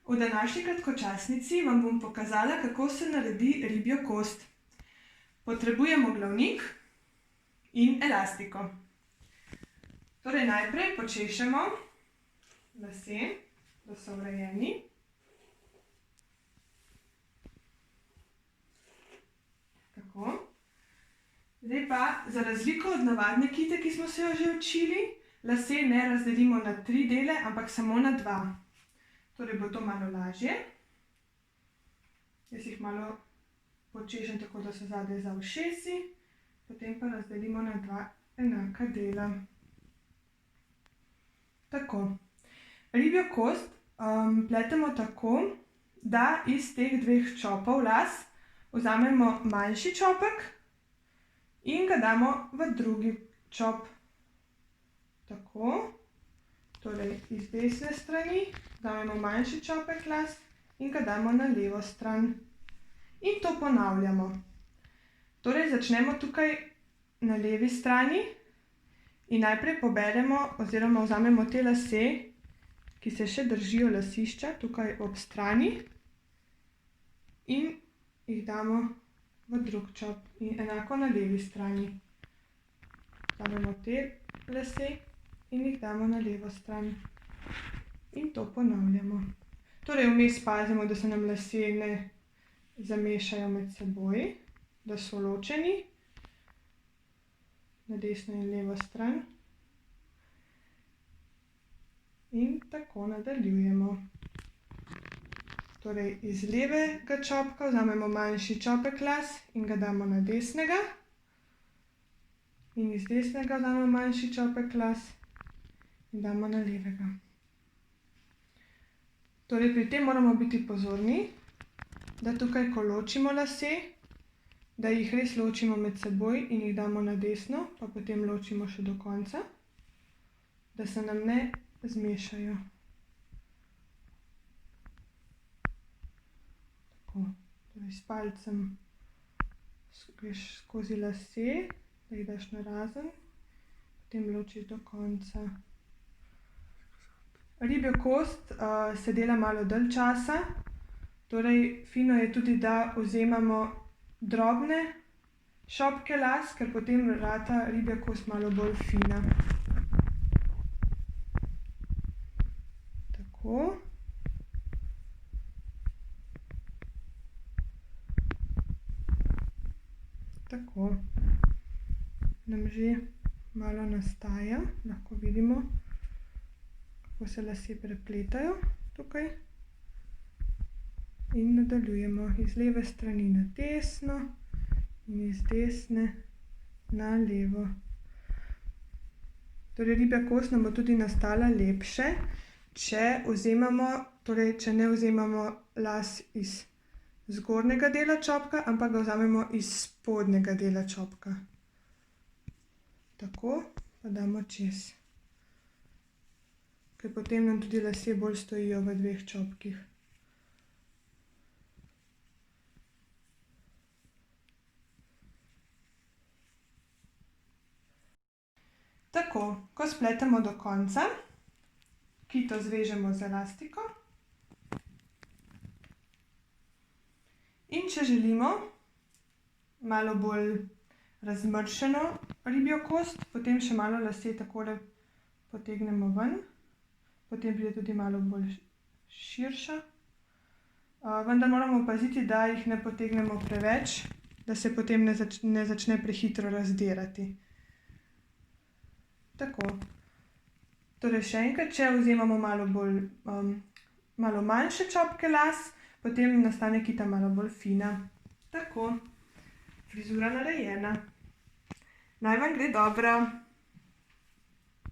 V današnji kratkočasnici vam bom pokazala, kako se naredi ribjo kost. Potrebujemo glavnik in elastiko. Torej najprej počešemo lase, da so urejeni. Tako. Zdaj pa, za razliko od navadne kite, ki smo se jo že učili, lase ne razdelimo na 3 dele, ampak samo na 2. Torej bo to malo lažje. Jaz jih malo počešem tako, da so zadaj za ušesi, potem pa razdelimo na 2 enaka dela. Tako. Ribjo kost pletemo tako, da iz teh 2 čopov las vzamemo manjši čopek in ga damo v drugi čop. Tako. Torej iz desne strani vzamemo manjši čopek las in ga damo na levo stran. In to ponavljamo. Torej začnemo tukaj na levi strani in najprej poberemo oziroma vzamemo te lase, ki se še držijo lasišča tukaj ob strani, in jih damo v drug čop in enako na levi strani. Vzamemo te lase in jih damo na levo stran. In to ponavljamo. Torej vmes pazimo, da se nam lasje ne zamešajo med seboj, da so ločeni na desno in levo stran. In tako nadaljujemo. Torej iz levega čopka vzamemo manjši čopek las in ga damo na desnega. In iz desnega vzamemo manjši čopek las in damo na levega. Torej pri tem moramo biti pozorni, da tukaj, ko ločimo lase, da jih res ločimo med seboj in jih damo na desno, pa potem ločimo še do konca, da se nam ne zmešajo. Tako. Torej s palcem greš skozi lase, da jih daš narazen, potem ločiš do konca. Ribjo kost se dela malo dalj časa, torej fino je tudi, da vzamemo drobne šopke las, ker potem rata ribja kost malo bolj fina. Tako. Tako. Nam že malo nastaja, lahko vidimo, kako se lasje prepletajo tukaj. In nadaljujemo iz leve strani na desno in iz desne na levo. Torej ribja kost nam bo tudi nastala lepše, če ne vzamemo las iz zgornjega dela čopka, ampak ga vzamemo iz spodnjega dela čopka. Tako, pa damo čez. Ker potem nam tudi lasje bolj stojijo v 2 čopkih. Tako, ko spletemo do konca, kito zvežemo z elastiko. In če želimo malo bolj razmršeno ribjo kost, potem še malo lase takole potegnemo ven. Potem pride tudi malo bolj širša. Vendar moramo paziti, da jih ne potegnemo preveč, da se potem ne začne prehitro razdirati. Tako. Torej še enkrat, če vzamemo malo manjše čopke las, potem nastane kita malo bolj fina. Tako. Frizura narejena. Naj vam gre dobro.